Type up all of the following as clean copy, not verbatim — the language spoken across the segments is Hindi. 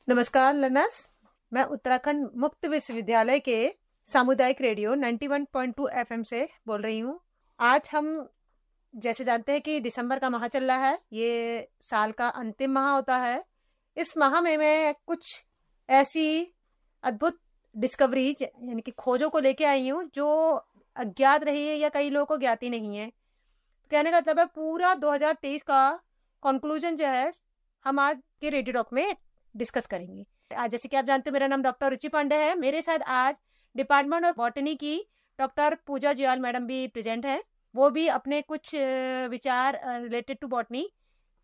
नमस्कार लर्नर्स, मैं उत्तराखंड मुक्त विश्वविद्यालय के सामुदायिक रेडियो 91.2 एफएम से बोल रही हूँ। आज हम जैसे जानते हैं कि दिसंबर का माह चल रहा है। ये साल का अंतिम माह होता है। इस माह में मैं कुछ ऐसी अद्भुत डिस्कवरीज यानी कि खोजों को लेके आई हूँ जो अज्ञात रही है या कई लोगों को ज्ञात ही नहीं है। तो कहने का मतलब है पूरा 2023 का कंक्लूजन जो है हम आज के रेडियो टॉक में डिस्कस करेंगे। आज जैसे कि आप जानते हो, मेरा नाम डॉक्टर रुचि पांडे है। मेरे साथ आज डिपार्टमेंट ऑफ बॉटनी की डॉक्टर पूजा जुयाल मैडम भी प्रेजेंट है। वो भी अपने कुछ विचार रिलेटेड टू बॉटनी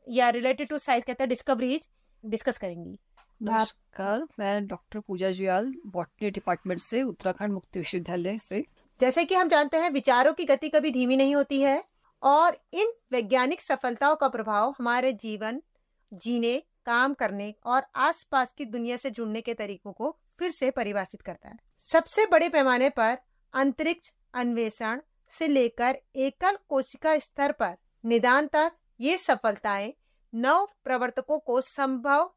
या रिलेटेड टू साइंस कहते हैं डिस्कवरीज डिस्कस करेंगी। नमस्कार, मैं डॉक्टर पूजा जुयाल बॉटनी डिपार्टमेंट से, उत्तराखंड मुक्त विश्वविद्यालय से। जैसे कि हम जानते हैं, विचारों की गति कभी धीमी नहीं होती है और इन वैज्ञानिक सफलताओं का प्रभाव हमारे जीवन जीने, काम करने और आसपास की दुनिया से जुड़ने के तरीकों को फिर से परिभाषित करता है। सबसे बड़े पैमाने पर अंतरिक्ष अन्वेषण से लेकर एकल कोशिका स्तर पर निदान तक ये सफलताएं नव प्रवर्तकों को संभव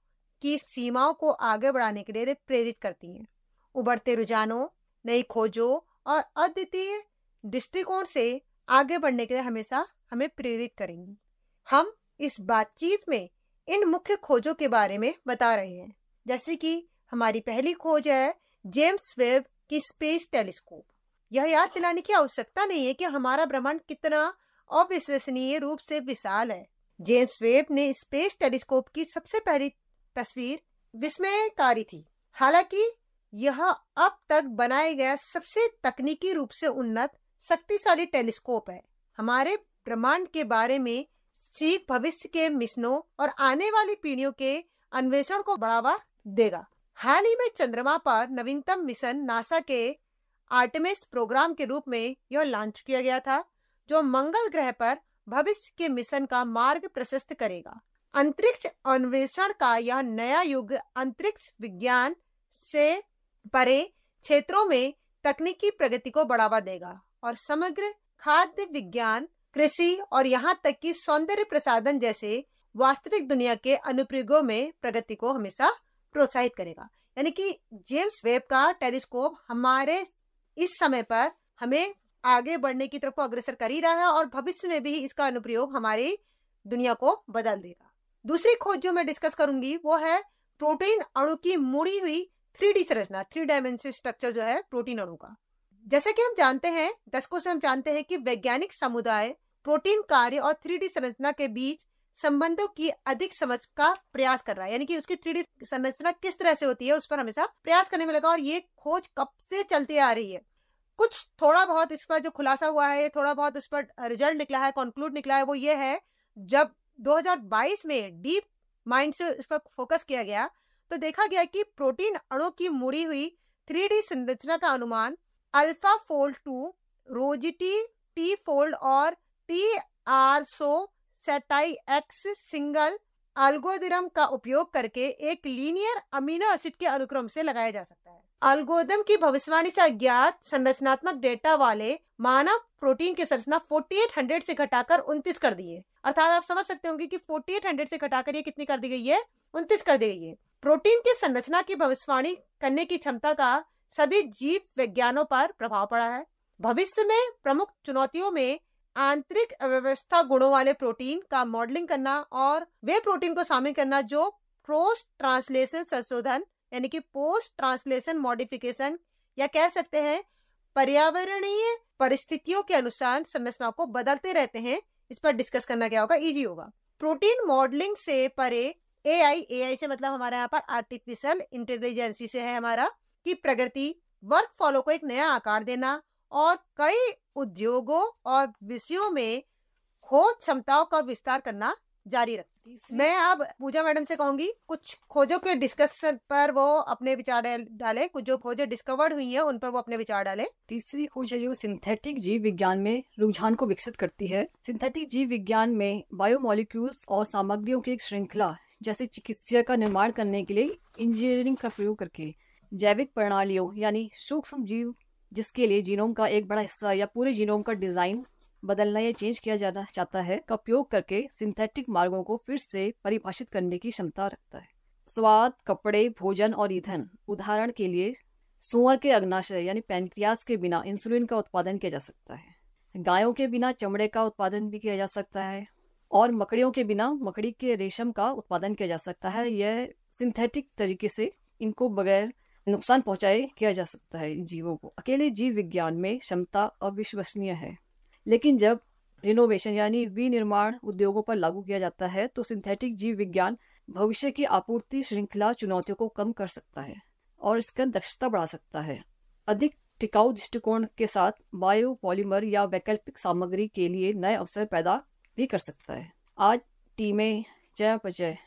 की सीमाओं को आगे बढ़ाने के लिए प्रेरित करती हैं। उभरते रुझानों, नई खोजों और अद्वितीय दृष्टिकोण से आगे बढ़ने के लिए हमेशा हमें प्रेरित करेंगी। हम इस बातचीत में इन मुख्य खोजों के बारे में बता रहे हैं। जैसे कि हमारी पहली खोज है जेम्स वेब की स्पेस टेलीस्कोप। यह याद दिलाने की आवश्यकता नहीं है कि हमारा ब्रह्मांड कितना अविश्वसनीय रूप से विशाल है। जेम्स वेब ने स्पेस टेलीस्कोप की सबसे पहली तस्वीर विस्मयकारी थी। हालांकि यह अब तक बनाया गया सबसे तकनीकी रूप से उन्नत शक्तिशाली टेलीस्कोप है। हमारे ब्रह्मांड के बारे में सीख भविष्य के मिशनों और आने वाली पीढ़ियों के अन्वेषण को बढ़ावा देगा। हाल ही में चंद्रमा पर नवीनतम मिशन नासा के आर्टेमिस प्रोग्राम के रूप में यह लॉन्च किया गया था, जो मंगल ग्रह पर भविष्य के मिशन का मार्ग प्रशस्त करेगा। अंतरिक्ष अन्वेषण का यह नया युग अंतरिक्ष विज्ञान से परे क्षेत्रों में तकनीकी प्रगति को बढ़ावा देगा और समग्र खाद्य विज्ञान, कृषि और यहाँ तक कि सौंदर्य प्रसाधन जैसे वास्तविक दुनिया के अनुप्रयोगों में प्रगति को हमेशा प्रोत्साहित करेगा। यानी कि जेम्स वेब का टेलीस्कोप हमारे इस समय पर हमें आगे बढ़ने की तरफ को अग्रसर कर ही रहा है और भविष्य में भी इसका अनुप्रयोग हमारी दुनिया को बदल देगा। दूसरी खोज जो मैं डिस्कस करूंगी वो है प्रोटीन अणु की मुड़ी हुई 3D संरचना, 3 डायमेंशनल स्ट्रक्चर जो है प्रोटीन अणु का। जैसे कि हम जानते हैं, दशकों से हम जानते हैं कि वैज्ञानिक समुदाय प्रोटीन कार्य और 3D संरचना के बीच संबंधों की अधिक समझ का प्रयास कर रहा है। यानी कि उसकी 3D संरचना किस तरह से होती है उस पर हमेशा प्रयास करने में लगा और ये खोज कब से चलती आ रही है। कुछ थोड़ा बहुत इस पर जो खुलासा हुआ है, थोड़ा बहुत इस पर रिजल्ट निकला है, कंक्लूड निकला है, वो ये है जब 2022 में डीप माइंड से इस पर फोकस किया गया तो देखा गया कि प्रोटीन अणु की मुड़ी हुई 3D संरचना का अनुमान अल्फा फोल्ड 2, रोजिटी टी फोल्ड और TR100 setae x single algorithm का उपयोग करके एक लीनियर अमीनो एसिड के अनुक्रम से लगाया जा सकता है। एल्गोरिथम की भविष्यवाणी से अज्ञात संरचनात्मक डेटा वाले मानव प्रोटीन की संरचना 4800 से घटाकर 29 कर दी है। अर्थात आप समझ सकते होंगे कि 4800 से घटाकर ये कितनी कर दी गई है, 29 कर दी गई है। प्रोटीन की संरचना की भविष्यवाणी करने की क्षमता का सभी जीव विज्ञानों पर प्रभाव पड़ा है। भविष्य में प्रमुख चुनौतियों में आंतरिक अव्यवस्था गुणों वाले प्रोटीन का मॉडलिंग करना और वे प्रोटीन को शामिल करना जो पोस्ट ट्रांसलेशन संशोधन यानी कि पोस्ट ट्रांसलेशन मॉडिफिकेशन या कह सकते हैं पर्यावरणीय परिस्थितियों के अनुसार संरचना को बदलते रहते हैं। इस पर डिस्कस करना क्या होगा, इजी होगा। प्रोटीन मॉडलिंग से परे AI से मतलब हमारे यहाँ पर आर्टिफिशियल इंटेलिजेंसी से है हमारा की प्रगति वर्क फॉलो को एक नया आकार देना और कई उद्योगों और विषयों में खोज क्षमताओं का विस्तार करना जारी रखती है। मैं अब पूजा मैडम से कहूंगी कुछ खोजों के डिस्कशन पर वो अपने विचार डाले, कुछ जो खोजें डिस्कवर्ड हुई हैं उन पर वो अपने विचार डाले। तीसरी खोज है जो सिंथेटिक जीव विज्ञान में रुझान को विकसित करती है। सिंथेटिक जीव विज्ञान में बायोमोलिक्यूल्स और सामग्रियों की एक श्रृंखला जैसे चिकित्सा का निर्माण करने के लिए इंजीनियरिंग का प्रयोग करके जैविक प्रणालियों यानी सूक्ष्म जीव जिसके लिए जीनोम का एक बड़ा हिस्सा या पूरे जीनोम का डिजाइन बदलना या चेंज किया जाना चाहता है का उपयोग करके सिंथेटिक मार्गों को फिर से परिभाषित करने की क्षमता रखता है। स्वाद, कपड़े, भोजन और ईंधन। उदाहरण के लिए सूअर के अग्नाशय यानी पैनक्रियास के बिना इंसुलिन का उत्पादन किया जा सकता है। गायों के बिना चमड़े का उत्पादन भी किया जा सकता है और मकड़ियों के बिना मकड़ी के रेशम का उत्पादन किया जा सकता है। यह सिंथेटिक तरीके से इनको बगैर नुकसान पहुंचाए किया जा सकता है इन जीवों को। अकेले जीव विज्ञान में क्षमता अविश्वसनीय है, लेकिन जब रिनोवेशन यानी विनिर्माण उद्योगों पर लागू किया जाता है तो सिंथेटिक जीव विज्ञान भविष्य की आपूर्ति श्रृंखला चुनौतियों को कम कर सकता है और इसका दक्षता बढ़ा सकता है। अधिक टिकाऊ दृष्टिकोण के साथ बायोपॉलीमर या वैकल्पिक सामग्री के लिए नए अवसर पैदा भी कर सकता है। आज टीमें चयापचय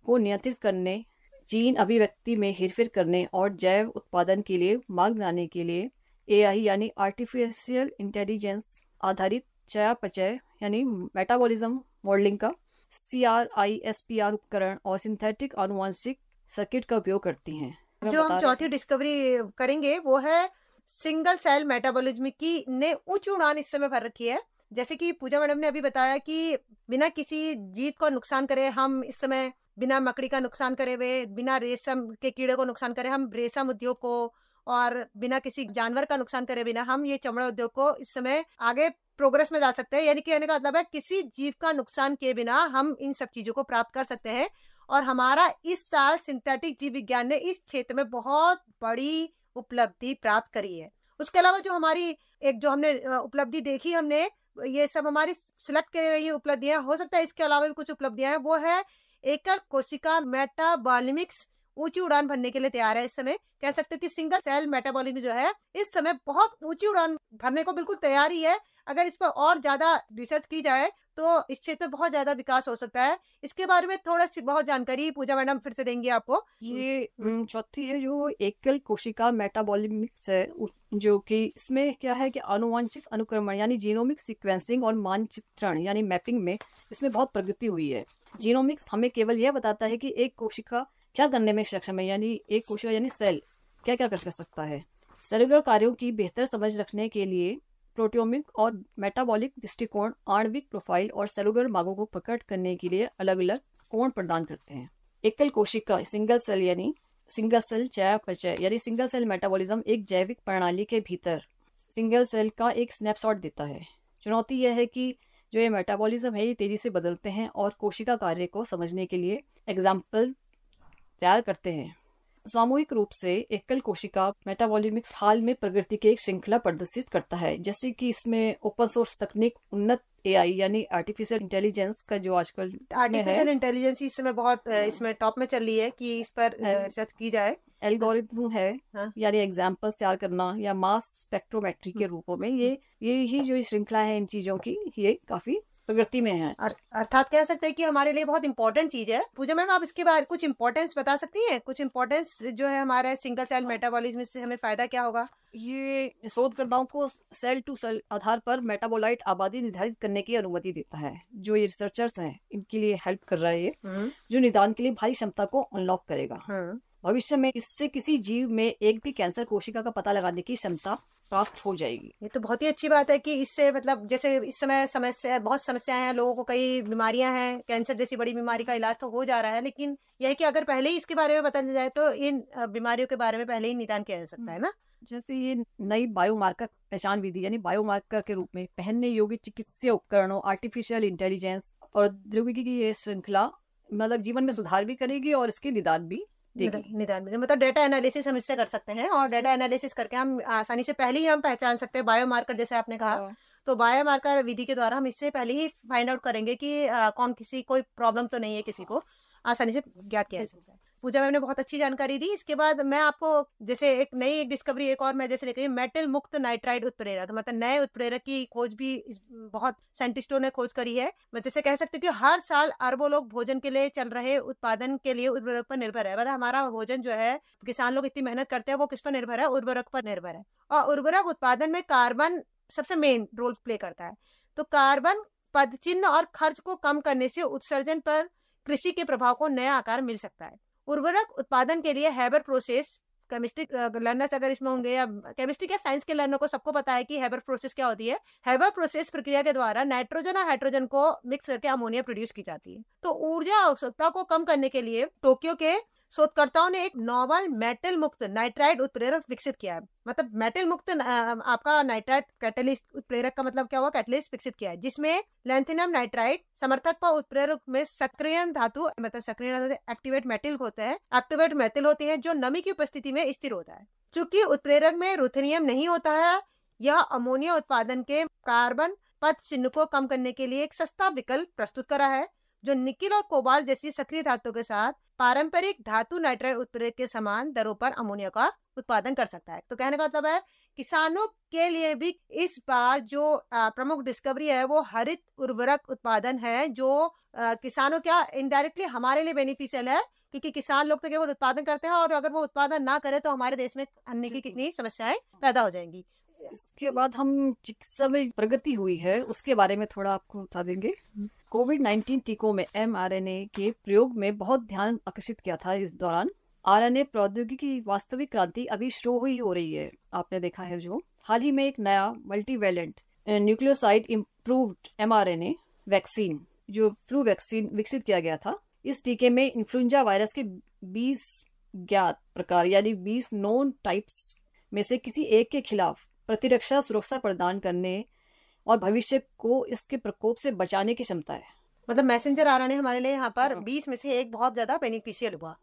को नियंत्रित करने, जीन अभिव्यक्ति में हेरफेर करने और जैव उत्पादन के लिए मार्ग बनाने के लिए एआई यानी आर्टिफिशियल इंटेलिजेंस आधारित चयापचय यानी मेटाबॉलिज्म मॉडलिंग का CRISPR उपकरण और सिंथेटिक आनुवंशिक सर्किट का उपयोग करती हैं। जो हम चौथी डिस्कवरी करेंगे वो है सिंगल सेल मेटाबॉलिज्म की ने उच्च उड़ान इस समय भर रखी है। जैसे कि पूजा मैडम ने अभी बताया कि बिना किसी जीव को नुकसान करे हम इस समय, बिना मकड़ी का नुकसान करे हुए, बिना रेशम के कीड़े को नुकसान करे हम रेशम उद्योग को, और बिना किसी जानवर का नुकसान करे बिना हम ये चमड़ा उद्योग को इस समय आगे प्रोग्रेस में जा सकते हैं। यानी कि कहने का मतलब है किसी जीव का नुकसान किए बिना हम इन सब चीजों को प्राप्त कर सकते हैं। और हमारा इस साल सिंथेटिक जीव विज्ञान ने इस क्षेत्र में बहुत बड़ी उपलब्धि प्राप्त करी है। उसके अलावा जो हमारी एक जो हमने उपलब्धि देखी, हमने ये सब हमारी सिलेक्ट की गई उपलब्धियां, हो सकता है इसके अलावा भी कुछ उपलब्धियां हैं। वो है एकल कोशिका मेटाबॉलिमिक्स ऊंची उड़ान भरने के लिए तैयार है। इस समय कह सकते हो कि सिंगल सेल मेटाबॉलिज्म जो है इस समय बहुत ऊंची उड़ान भरने को बिल्कुल तैयार ही है। अगर इस पर और ज्यादा रिसर्च की जाए तो इस क्षेत्र में बहुत ज्यादा विकास हो सकता है। इसके बारे में थोड़ा सी बहुत जानकारी पूजा मैडम फिर से देंगी आपको। ये चौथी है जो एकल कोशिका मेटाबॉलिमिक्स है, जो कि इसमें क्या है कि आनुवंशिक अनुक्रमण यानी जीनोमिक सीक्वेंसिंग और मानचित्रण यानी मैपिंग में इसमें बहुत प्रगति हुई है। जीनोमिक्स हमें केवल यह बताता है कि एक कोशिका क्या करने में सक्षम है, यानी एक कोशिका यानी सेल क्या क्या कर सकता है। सेलुलर कार्यों की बेहतर समझ रखने के लिए प्रोटियोमिक और मेटाबॉलिक दृष्टिकोण आणविक प्रोफाइल और सेलुलर मांगों को प्रकट करने के लिए अलग अलग कोण प्रदान करते हैं। एकल कोशिका सिंगल सेल यानी सिंगल सेल चयापचय यानी सिंगल सेल मेटाबॉलिज्म एक जैविक प्रणाली के भीतर सिंगल सेल का एक स्नैपशॉट देता है। चुनौती यह है कि जो ये मेटाबॉलिज्म है ये तेजी से बदलते हैं और कोशिका कार्य को समझने के लिए एग्जाम्पल तैयार करते हैं। सामूहिक रूप से एकल कोशिका मेटाबॉलिमिक्स हाल में प्रगति की एक श्रृंखला प्रदर्शित करता है, जैसे कि इसमें ओपन सोर्स तकनीक, उन्नत एआई यानी आर्टिफिशियल इंटेलिजेंस का जो आजकल आर्टिफिशियल इंटेलिजेंस इस समय बहुत इसमें टॉप में चल रही है कि इस पर रिसर्च की जाए। एल्गोरिथम है यानी एग्जाम्पल्स तैयार करना या मास स्पेक्ट्रोमेट्री के रूपों में ये ही जो श्रृंखला है इन चीजों की, ये काफी प्रगति में है। अर्थात कह सकते हैं कि हमारे लिए बहुत इंपॉर्टेंट चीज है। पूजा मैम आप इसके बारे कुछ इंपॉर्टेंस बता सकती हैं? कुछ इंपॉर्टेंस जो है हमारे सिंगल सेल मेटाबॉलिज्म से हमें फायदा क्या होगा? ये शोधकर्ताओं को सेल टू सेल आधार पर मेटाबोलाइट आबादी निर्धारित करने की अनुमति देता है। जो ये रिसर्चर्स हैं इनके लिए हेल्प कर रहा है ये, जो निदान के लिए भारी क्षमता को अनलॉक करेगा। भविष्य में इससे किसी जीव में एक भी कैंसर कोशिका का पता लगाने की क्षमता प्राप्त हो जाएगी। ये तो बहुत ही अच्छी बात है कि इससे मतलब जैसे इस समय बहुत समस्याएं हैं, लोगों को कई बीमारियां हैं, कैंसर जैसी बड़ी बीमारी का इलाज तो हो जा रहा है, लेकिन यह है कि अगर पहले ही इसके बारे में पता चल जाए तो इन बीमारियों के बारे में पहले ही निदान किया जा सकता है ना। जैसे ये नई बायोमार्कर पहचान विधि यानी बायोमार्कर के रूप में पहनने योग्य चिकित्सा उपकरणों, आर्टिफिशियल इंटेलिजेंस और प्रौद्योगिकी की ये श्रृंखला मतलब जीवन में सुधार भी करेगी और इसके निदान भी निदान में मतलब डेटा एनालिसिस हम इससे कर सकते हैं और डेटा एनालिसिस करके हम आसानी से पहले ही हम पहचान सकते हैं बायोमार्कर, जैसे आपने कहा। तो बायोमार्कर विधि के द्वारा हम इससे पहले ही फाइंड आउट करेंगे कि कोई प्रॉब्लम तो नहीं है, किसी को आसानी से ज्ञात किया जा सकता है। पूजा मैम ने बहुत अच्छी जानकारी दी। इसके बाद मैं आपको जैसे एक नई डिस्कवरी एक और मैं जैसे लेकर मेटल मुक्त नाइट्राइड उत्प्रेरक, मतलब नए उत्प्रेरक की खोज भी बहुत साइंटिस्टों ने खोज करी है। मैं जैसे कह सकते कि हर साल अरबों लोग भोजन के लिए चल रहे उत्पादन के लिए उर्वरक पर निर्भर है। मतलब हमारा भोजन जो है, किसान लोग इतनी मेहनत करते हैं, वो किस पर निर्भर है? उर्वरक पर निर्भर है। और उर्वरक उत्पादन में कार्बन सबसे मेन रोल प्ले करता है। तो कार्बन पदचिह्न और खर्च को कम करने से उत्सर्जन पर कृषि के प्रभाव को नया आकार मिल सकता है। उर्वरक उत्पादन के लिए हैबर प्रोसेस, केमिस्ट्री लर्नर्स अगर इसमें होंगे या केमिस्ट्री के साइंस के लर्नर को सबको पता है कि हैबर प्रोसेस क्या होती है। हैबर प्रोसेस प्रक्रिया के द्वारा नाइट्रोजन और हाइड्रोजन को मिक्स करके अमोनिया प्रोड्यूस की जाती है। तो ऊर्जा आवश्यकता को कम करने के लिए टोक्यो के शोधकर्ताओं ने एक नोवल मेटल मुक्त नाइट्राइड उत्प्रेरक विकसित किया है। मतलब मेटल मुक्त आपका नाइट्राइड कैटलिस्ट उत्प्रेरक का मतलब क्या हुआ, कैटलिस्ट विकसित किया है, जिसमें लैंथियम नाइट्राइड समर्थक पर उत्प्रेरक में सक्रियण धातु, मतलब सक्रियण धातु एक्टिवेट मेटल होता है, एक्टिवेट मेटल होते हैं जो नमी की उपस्थिति में स्थिर होता है। चूंकि उत्प्रेरक में रुथेनियम नहीं होता है, यह अमोनिया उत्पादन के कार्बन पद चिन्ह को कम करने के लिए एक सस्ता विकल्प प्रस्तुत करा है, जो निकिल और कोबाल्ट जैसी सक्रिय धातु के साथ पारंपरिक धातु नाइट्राइड उत्प्रेरक के समान दरों पर अमोनिया का उत्पादन कर सकता है। तो कहने का मतलब है किसानों के लिए भी इस बार जो प्रमुख डिस्कवरी है वो हरित उर्वरक उत्पादन है, जो किसानों क्या इनडायरेक्टली हमारे लिए बेनिफिशियल है, क्योंकि किसान लोग तो केवल उत्पादन करते हैं और अगर वो उत्पादन ना करे तो हमारे देश में अन्न की कितनी समस्याएं पैदा हो जाएंगी। इसके बाद हम चिकित्सा में प्रगति हुई है उसके बारे में थोड़ा आपको बता देंगे। कोविड-19 टीकों में mRNA के प्रयोग में बहुत ध्यान आकर्षित किया था। इस दौरान RNA प्रौद्योगिकी की वास्तविक क्रांति अभी शुरू ही हो रही है। आपने देखा है जो हाल ही में एक नया मल्टीवैलेंट न्यूक्लियोसाइड इम्प्रूव्ड mRNA वैक्सीन, जो फ्लू वैक्सीन विकसित किया गया था। इस टीके में इन्फ्लुएंजा वायरस के 20 ज्ञात प्रकार यानी 20 नोन टाइप्स में से किसी एक के खिलाफ प्रतिरक्षा सुरक्षा प्रदान करने और भविष्य को इसके प्रकोप से बचाने की क्षमता है। मतलब मैसेंजर आरएनए हमारे लिए यहाँ पर 20 में से एक बहुत ज्यादा बेनिफिशियल हुआ।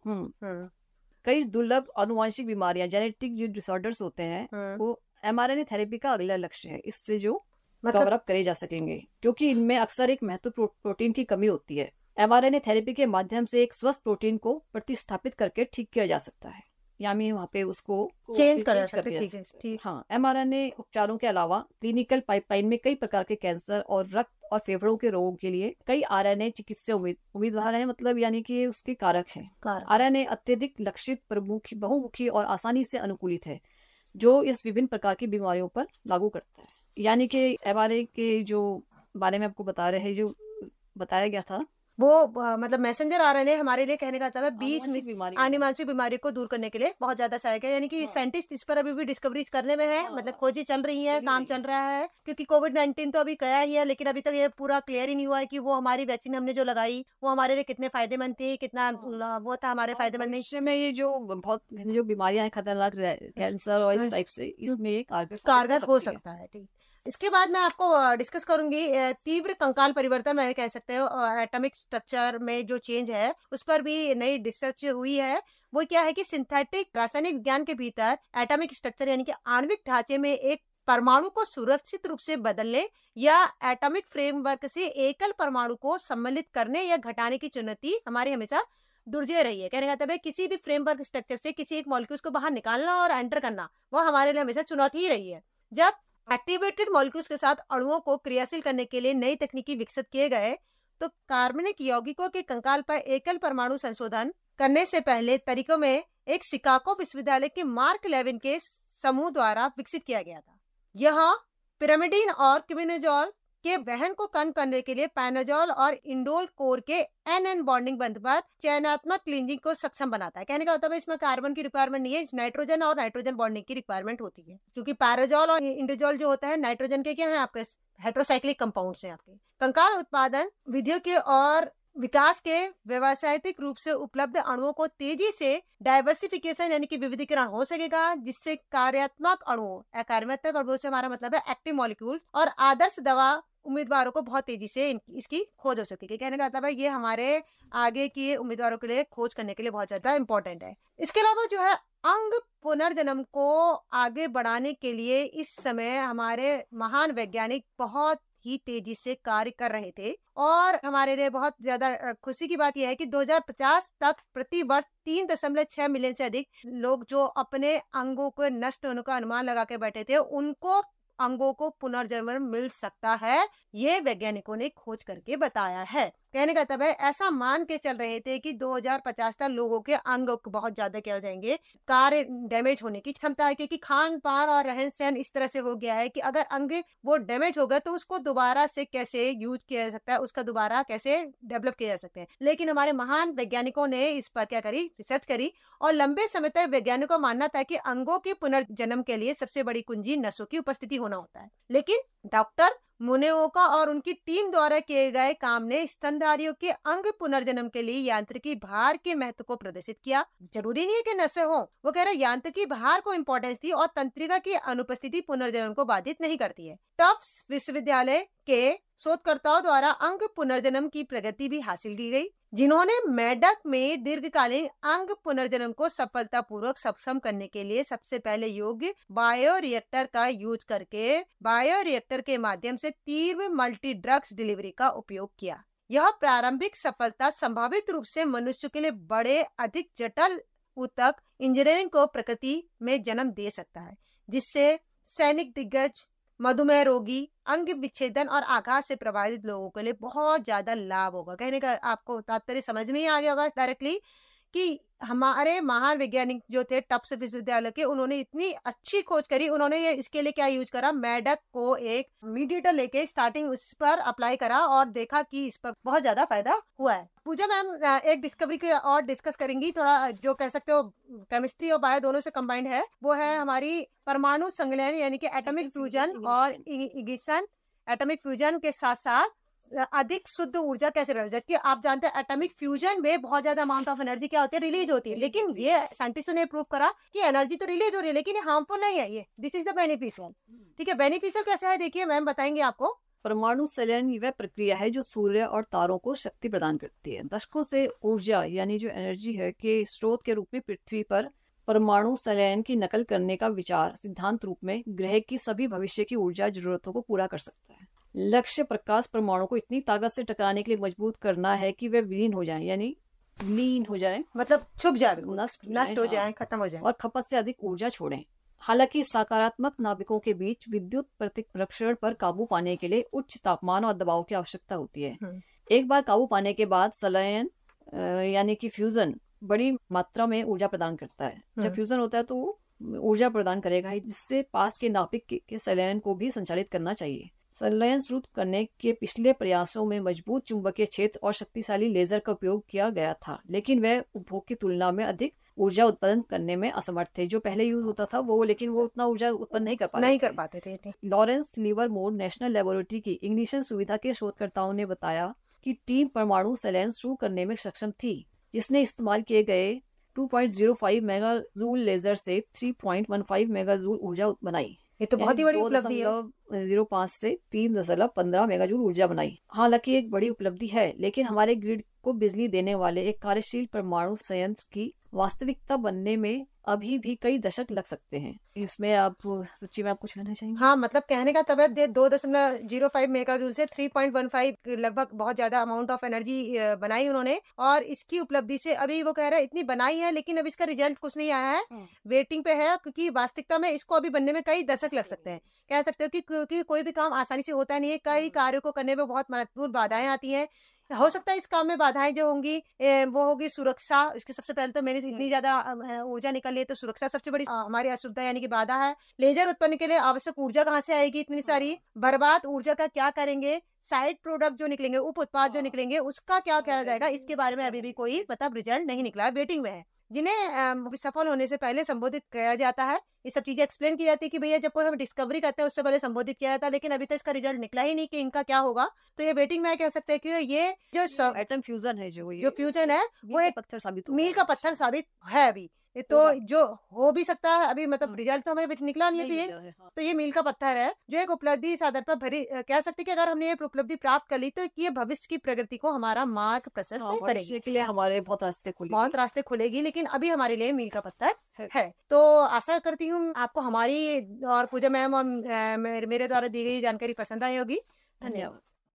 कई दुर्लभ आनुवांशिक बीमारियां, जेनेटिक जो डिसऑर्डर्स होते हैं, वो mRNA थेरेपी का अगला लक्ष्य है। इससे जो कवर अप करे जा सकेंगे, क्योंकि इनमें अक्सर एक महत्वपूर्ण प्रोटीन की कमी होती है। mRNA थेरेपी के माध्यम से एक स्वस्थ प्रोटीन को प्रतिस्थापित करके ठीक किया जा सकता है, यानी वहाँ पे उसको चेंज कर सकते हैं। हाँ, mRNA उपचारों के अलावा क्लिनिकल पाइपलाइन में कई प्रकार के कैंसर और रक्त और फेफड़ों के रोगों के लिए कई RNA चिकित्सा उम्मीदवार हैं, मतलब यानी कि उसके कारक हैं। RNA अत्यधिक लक्षित, बहुमुखी और आसानी से अनुकूलित है, जो इस विभिन्न प्रकार की बीमारियों पर लागू करता है। यानी कि mRNA के जो बारे में आपको बता रहे हैं, जो बताया गया था, वो मतलब मैसेंजर आरएनए हमारे लिए कहने का मतलब है 20 आनुवांशिक बीमारी को दूर करने के लिए बहुत ज्यादा सहायक है। यानी कि साइंटिस्ट इस पर अभी भी डिस्कवरीज करने में है, मतलब खोजी चल रही है, काम चल रहा है, क्योंकि कोविड-19 तो अभी गया ही है, लेकिन अभी तक ये पूरा क्लियर ही नहीं हुआ है कि वो हमारी वैक्सीन हमने जो लगाई वो हमारे लिए कितने फायदेमंद थी, कितना वो था हमारे फायदेमंद नहीं। में ये जो बहुत जो बीमारियां हैं खतरनाक, कैंसर और इस टाइप से, इसमें ये कारगर हो सकता है। ठीक, इसके बाद मैं आपको डिस्कस करूंगी तीव्र कंकाल परिवर्तन, मैं कह सकते हो एटॉमिक स्ट्रक्चर में जो चेंज है उस पर भी नई रिसर्च हुई है। वो क्या है कि सिंथेटिक रासायनिक विज्ञान के भीतर एटॉमिक स्ट्रक्चर यानी कि आणविक ढांचे में एक परमाणु को सुरक्षित रूप से बदलने या एटॉमिक फ्रेमवर्क से एकल परमाणु को सम्मिलित करने या घटाने की चुनौती हमारी हमेशा दुर्जय रही है। कहने का मतलब है किसी भी फ्रेमवर्क स्ट्रक्चर से किसी एक मॉलिक्यूल्स को बाहर निकालना और एंटर करना वो हमारे लिए हमेशा चुनौती ही रही है। जब एक्टिवेटेड मॉलिक्यूल्स के साथ अणुओं को क्रियाशील करने के लिए नई तकनीकी विकसित किए गए, तो कार्बनिक यौगिकों के कंकाल पर एकल परमाणु संशोधन करने से पहले तरीकों में एक शिकागो विश्वविद्यालय के मार्क लेविन के समूह द्वारा विकसित किया गया था। यह पिरामिडीन और क्विनोजॉल के वहन को कम करने के लिए पैनोजॉल और इंडोल कोर के एन बॉन्डिंग बंध पर चयनात्मक क्लींजिंग को सक्षम बनाता है। कहने का मतलब है इसमें कार्बन की रिक्वायरमेंट नहीं है, नाइट्रोजन और नाइट्रोजन बॉन्डिंग की रिक्वायरमेंट होती है, क्योंकि पैराजॉल और इंडोजॉल जो होता है नाइट्रोजन के क्या है, आपके हेट्रोसाइक्लिक कंपाउंड्स हैं। आपके कंकाल उत्पादन विधियों के और विकास के व्यवसायिक रूप से उपलब्ध अणुओं को तेजी से डाइवर्सिफिकेशन यानी कि विविधीकरण हो सकेगा, जिससे कार्यात्मक अणुओं, अकार्यात्मक अणुओं से हमारा मतलब है एक्टिव मॉलिक्यूल और आदर्श दवा उम्मीदवारों को बहुत तेजी से इसकी खोज हो सकेगी। कहने का मतलब है ये हमारे आगे के उम्मीदवारों के लिए खोज करने के लिए बहुत ज्यादा इम्पोर्टेंट है। इसके अलावा जो है अंग पुनर्जन्म को आगे बढ़ाने के लिए इस समय हमारे महान वैज्ञानिक बहुत ही तेजी से कार्य कर रहे थे, और हमारे लिए बहुत ज्यादा खुशी की बात यह है कि 2050 तक प्रति वर्ष 3.6 मिलियन से अधिक लोग जो अपने अंगों को नष्ट होने का अनुमान लगा के बैठे थे, उनको अंगों को पुनर्जन्म मिल सकता है। ये वैज्ञानिकों ने खोज करके बताया है। कहने का मतलब है ऐसा मान के चल रहे थे कि 2050 तक लोगों के अंग बहुत ज्यादा क्या हो जाएंगे, कार्य डैमेज होने की क्षमता है, क्योंकि खान पान और रहन सहन इस तरह से हो गया है कि अगर अंग वो डैमेज हो गया तो उसको दोबारा से कैसे यूज किया जा सकता है, उसका दोबारा कैसे डेवलप किया जा सकता है। लेकिन हमारे महान वैज्ञानिकों ने इस पर क्या करी, रिसर्च करी, और लंबे समय तक वैज्ञानिकों का मानना था कि अंगों के पुनर्जन्म के लिए सबसे बड़ी कुंजी नसों की उपस्थिति होना होता है। लेकिन डॉक्टर मुनेओका और उनकी टीम द्वारा किए गए काम ने स्तनधारियों के अंग पुनर्जन्म के लिए यांत्रिकी भार के महत्व को प्रदर्शित किया। जरूरी नहीं है कि नसें हो, वो कह रहे यांत्रिकी भार को इम्पोर्टेंस दी और तंत्रिका की अनुपस्थिति पुनर्जन्म को बाधित नहीं करती है। टफ्ट्स विश्वविद्यालय के शोधकर्ताओं द्वारा अंग पुनर्जन्म की प्रगति भी हासिल की गई, जिन्होंने मेढक में दीर्घकालीन अंग पुनर्जन्म को सफलतापूर्वक सक्षम करने के लिए सबसे पहले योग्य बायोरिएक्टर का यूज करके बायोरिएक्टर के माध्यम से तीव्र मल्टी ड्रग्स डिलीवरी का उपयोग किया। यह प्रारंभिक सफलता संभावित रूप से मनुष्य के लिए बड़े अधिक जटिल ऊतक इंजीनियरिंग को प्रकृति में जन्म दे सकता है, जिससे सैनिक दिग्गज, मधुमेह रोगी, अंग विच्छेदन और आघात से प्रभावित लोगों के लिए बहुत ज्यादा लाभ होगा। कहने का आपको तात्पर्य समझ में ही आ गया होगा डायरेक्टली कि हमारे महान वैज्ञानिक जो थे टफ्ट्स विश्वविद्यालय के, उन्होंने इतनी अच्छी खोज करी। उन्होंने ये इसके लिए क्या यूज करा, मेढक को एक मीडिएटर लेके स्टार्टिंग उस पर अप्लाई करा और देखा कि इस पर बहुत ज्यादा फायदा हुआ है। पूजा मैम एक डिस्कवरी के और डिस्कस करेंगी, थोड़ा जो कह सकते हो केमिस्ट्री और बायो दोनों से कंबाइंड है, वो है हमारी परमाणु संलयन यानी कि एटॉमिक फ्यूजन और इग्निशन। एटॉमिक फ्यूजन के साथ साथ अधिक शुद्ध ऊर्जा कैसे रहे, जबकि आप जानते हैं एटॉमिक फ्यूजन में बहुत ज्यादा अमाउंट ऑफ एनर्जी क्या होती है, रिलीज होती है। लेकिन ये साइंटिस्टों ने प्रूव करा कि एनर्जी तो रिलीज हो रही है लेकिन ये हार्मफुल नहीं है। ये दिस इज द बेनिफिशियल। ठीक है, बेनिफिशियल कैसे है देखिए मैम बताएंगे आपको। परमाणु संलयन वह प्रक्रिया है जो सूर्य और तारों को शक्ति प्रदान करती है। दशकों से ऊर्जा यानी जो एनर्जी है के स्रोत के रूप में पृथ्वी पर परमाणु संलयन की नकल करने का विचार सिद्धांत रूप में ग्रह की सभी भविष्य की ऊर्जा जरूरतों को पूरा कर सकता है। लक्ष्य प्रकाश परमाणु को इतनी ताकत से टकराने के लिए मजबूत करना है कि वे विलीन हो जाएं, यानी लीन हो जाएं, मतलब छुप जाए, नष्ट हो जाए, खत्म हो जाए और खपत से अधिक ऊर्जा छोड़ें। हालांकि सकारात्मक नाभिकों के बीच विद्युत प्रतिरक्षण पर काबू पाने के लिए उच्च तापमान और दबाव की आवश्यकता होती है। एक बार काबू पाने के बाद संलयन यानी कि फ्यूजन बड़ी मात्रा में ऊर्जा प्रदान करता है। जब फ्यूजन होता है तो ऊर्जा प्रदान करेगा, जिससे पास के नाभिक के संलयन को भी संचालित करना चाहिए। संलयन शुरू करने के पिछले प्रयासों में मजबूत चुंबकीय क्षेत्र और शक्तिशाली लेजर का उपयोग किया गया था, लेकिन वह उपभोग की तुलना में अधिक ऊर्जा उत्पादन करने में असमर्थ थे। जो पहले यूज होता था वो, लेकिन वो उतना ऊर्जा उत्पन्न नहीं कर पाते थे। लॉरेंस लिवरमोर नेशनल लेबोरेटरी की इग्निशन सुविधा के शोधकर्ताओं ने बताया कि टीम परमाणु संलयन शुरू करने में सक्षम थी, जिसने इस्तेमाल किए गए 2.05 मेगाजूल लेजर से 3.15 मेगाजूल ऊर्जा बनाई। ये तो बहुत ही बड़ी उपलब्धि है। 2.05 से 3.15 मेगाजूल ऊर्जा बनाई। हालांकि एक बड़ी उपलब्धि है, लेकिन हमारे ग्रिड को बिजली देने वाले एक कार्यशील परमाणु संयंत्र की वास्तविकता बनने में अभी भी कई दशक लग सकते हैं। इसमें आप रुचि में आप कुछ कहना चाहेंगे? हाँ, मतलब कहने का तब 2.05 मेगाजूल से 3.15 लगभग बहुत ज्यादा अमाउंट ऑफ एनर्जी बनाई उन्होंने, और इसकी उपलब्धि से अभी वो कह रहे हैं इतनी बनाई है लेकिन अभी इसका रिजल्ट कुछ नहीं आया है, वेटिंग पे है, क्योंकि वास्तविकता में इसको अभी बनने में कई दशक लग सकते हैं। कह सकते हो कि क्योंकि कोई भी काम आसानी से होता नहीं है, कई कार्यों को करने में बहुत महत्वपूर्ण बाधाएं आती हैं। हो सकता है इस काम में बाधाएं जो होंगी वो होगी सुरक्षा। इसके सबसे पहले तो मैंने इतनी ज्यादा ऊर्जा निकल ली है तो सुरक्षा सबसे बड़ी हमारी असुविधा यानी कि बाधा है। लेजर उत्पन्न के लिए आवश्यक ऊर्जा कहाँ से आएगी इतनी सारी, बर्बाद ऊर्जा का क्या करेंगे, साइड प्रोडक्ट जो निकलेंगे, उप उत्पाद जो निकलेंगे उसका क्या किया जाएगा, इसके बारे में अभी भी कोई मतलब रिजल्ट नहीं निकला है, वेटिंग में है, जिन्हें सफल होने से पहले संबोधित किया जाता है। ये सब चीजें एक्सप्लेन की जाती है कि भैया जब कोई हम डिस्कवरी करते हैं उससे पहले संबोधित किया जाता है, लेकिन अभी तक इसका रिजल्ट निकला ही नहीं कि इनका क्या होगा। तो ये वेटिंग में कह सकते हैं कि ये जो एटम फ्यूजन है, जो फ्यूजन है वो एक पत्थर साबित मील का पत्थर साबित है अभी। तो जो हो भी सकता है अभी, मतलब रिजल्ट तो हमें निकला नहीं है, तो ये मील का पत्थर है जो एक उपलब्धि इस आधार पर भरी कह सकते कि अगर हमने ये उपलब्धि प्राप्त कर ली तो ये भविष्य की प्रगति को हमारा मार्ग प्रशस्त करेगी, के लिए हमारे बहुत रास्ते खुलेगी, लेकिन अभी हमारे लिए मील का पत्थर है। तो आशा करती हूँ आपको हमारी और पूजा मैम और मेरे द्वारा दी गई जानकारी पसंद आई होगी। धन्यवाद।